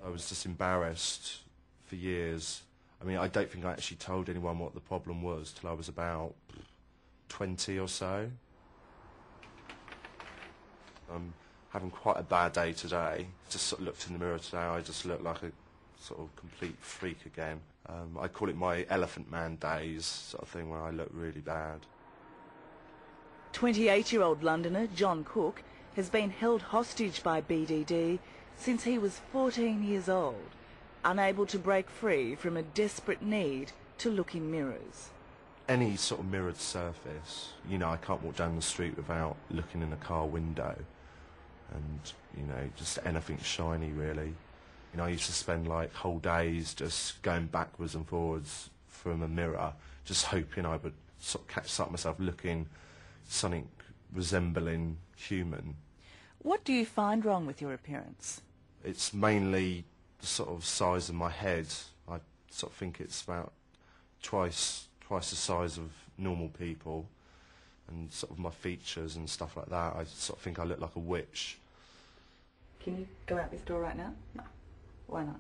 I was just embarrassed for years. I mean, I don't think I actually told anyone what the problem was till I was about 20 or so. I'm having quite a bad day today. Just sort of looked in the mirror today, I just look like a sort of complete freak again. I call it my elephant man days sort of thing, where I look really bad. 28-year-old Londoner John Cook has been held hostage by BDD since he was 14 years old, unable to break free from a desperate need to look in mirrors. Any sort of mirrored surface, you know, I can't walk down the street without looking in a car window, and, you know, just anything shiny really. You know, I used to spend like whole days just going backwards and forwards from a mirror, just hoping I would sort of catch sight of myself looking something resembling human. What do you find wrong with your appearance? It's mainly the sort of size of my head. I sort of think it's about twice the size of normal people, and sort of my features and stuff like that. I sort of think I look like a witch. Can you go out this door right now? No. Why not?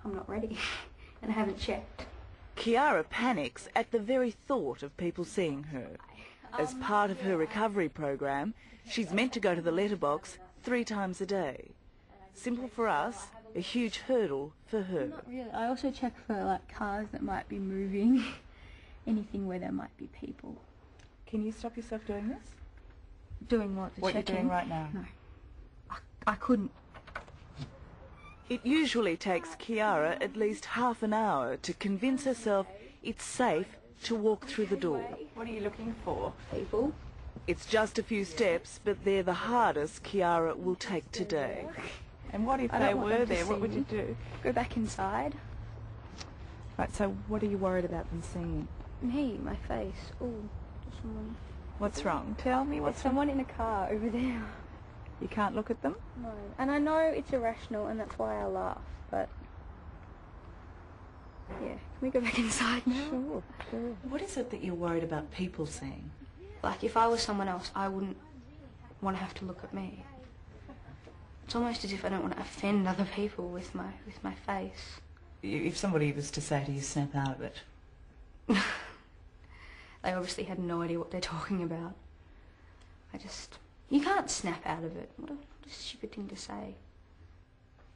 I'm not ready, and I haven't checked. Kiara panics at the very thought of people seeing her. As part of her recovery program, she's meant to go to the letterbox 3 times a day. Simple for us, a huge hurdle for her. Not really. I also check for like cars that might be moving, anything where there might be people. Can you stop yourself doing this? Doing what? What you're doing right now? No. I couldn't. It usually takes Kiara at least half an hour to convince herself it's safe to walk through the door. What are you looking for? People. It's just a few steps, but they're the hardest Kiara will take today. And what if they were there? What would you do? Go back inside. Right, so what are you worried about them seeing? Me, my face. Oh, someone. What's wrong? Tell me what's wrong. Someone in a car over there. You can't look at them? No. And I know it's irrational, and that's why I laugh, but yeah. Can we go back inside now? Sure. What is it that you're worried about people seeing? Like, if I was someone else, I wouldn't want to have to look at me. It's almost as if I don't want to offend other people with my face. If somebody was to say to you, snap out of it. They obviously had no idea what they're talking about. You can't snap out of it. What a stupid thing to say.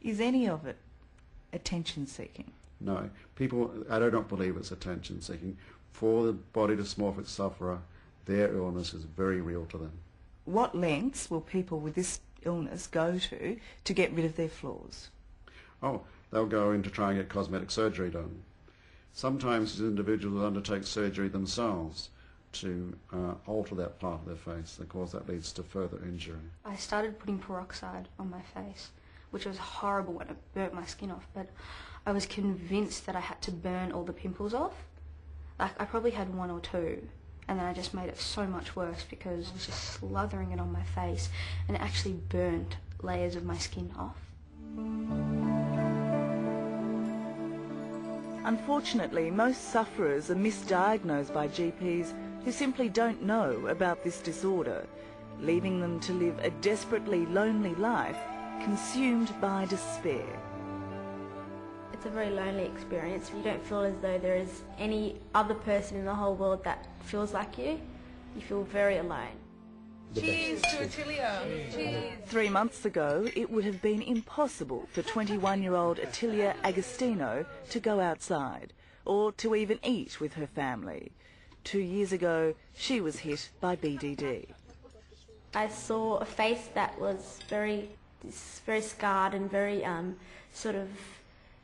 Is any of it attention-seeking? No. I do not believe it's attention-seeking. For the body dysmorphic sufferer, their illness is very real to them. What lengths will people with this illness go to get rid of their flaws? Oh, they'll go in to try and get cosmetic surgery done. Sometimes these individuals will undertake surgery themselves to alter that part of their face. Of course, that leads to further injury. I started putting peroxide on my face, which was horrible when it burnt my skin off, but I was convinced that I had to burn all the pimples off. Like, I probably had 1 or 2, and then I just made it so much worse because I was just slathering it on my face, and it actually burnt layers of my skin off. Unfortunately, most sufferers are misdiagnosed by GPs who simply don't know about this disorder, leaving them to live a desperately lonely life, consumed by despair. It's a very lonely experience. You don't feel as though there is any other person in the whole world that feels like you. You feel very alone. Cheers to Attilia! Cheers! 3 months ago, it would have been impossible for 21-year-old Attilia Agostino to go outside, or to even eat with her family. 2 years ago, she was hit by BDD. I saw a face that was very scarred and very sort of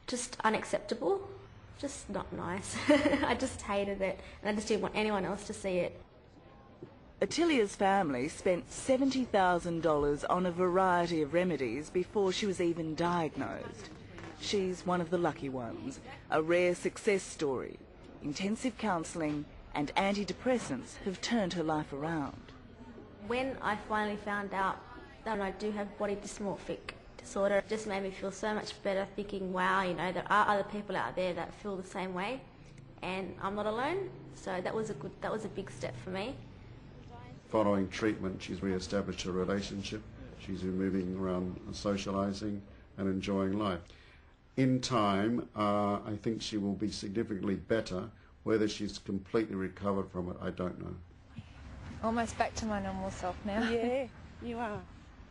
just unacceptable, just not nice. I just hated it, and I just didn't want anyone else to see it. Attilia's family spent $70,000 on a variety of remedies before she was even diagnosed. She's one of the lucky ones, a rare success story. Intensive counselling and antidepressants have turned her life around. When I finally found out that I do have body dysmorphic disorder, it just made me feel so much better, thinking, wow, you know, there are other people out there that feel the same way, and I'm not alone. So that was a big step for me. Following treatment, she's re-established her relationship. She's been moving around, socialising and enjoying life. In time, I think she will be significantly better. Whether she's completely recovered from it, I don't know. Almost back to my normal self now. Yeah, you are.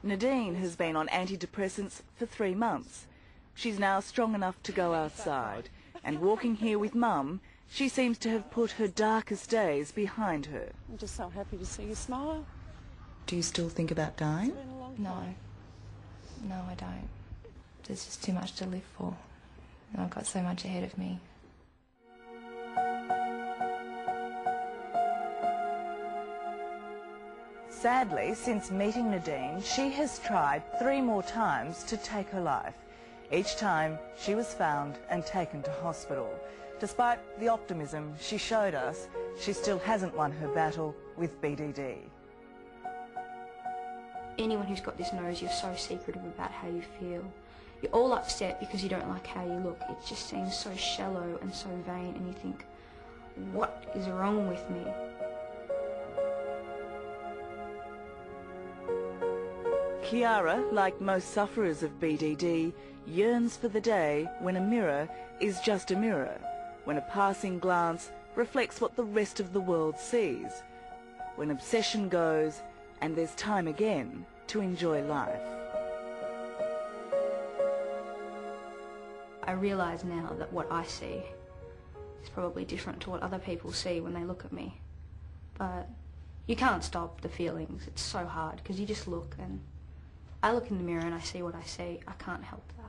Nadine has been on antidepressants for 3 months. She's now strong enough to go outside, and walking here with Mum, she seems to have put her darkest days behind her. I'm just so happy to see you smile. Do you still think about dying? It's been a long No. time. No, I don't. There's just too much to live for. And I've got so much ahead of me. Sadly, since meeting Nadine, she has tried 3 more times to take her life. Each time, she was found and taken to hospital. Despite the optimism she showed us, she still hasn't won her battle with BDD. Anyone who's got this knows you're so secretive about how you feel. You're all upset because you don't like how you look. It just seems so shallow and so vain, and you think, what is wrong with me? Kiara, like most sufferers of BDD, yearns for the day when a mirror is just a mirror, when a passing glance reflects what the rest of the world sees, when obsession goes and there's time again to enjoy life. I realise now that what I see is probably different to what other people see when they look at me. But you can't stop the feelings. It's so hard because you just look, and I look in the mirror and I see what I see. I can't help that.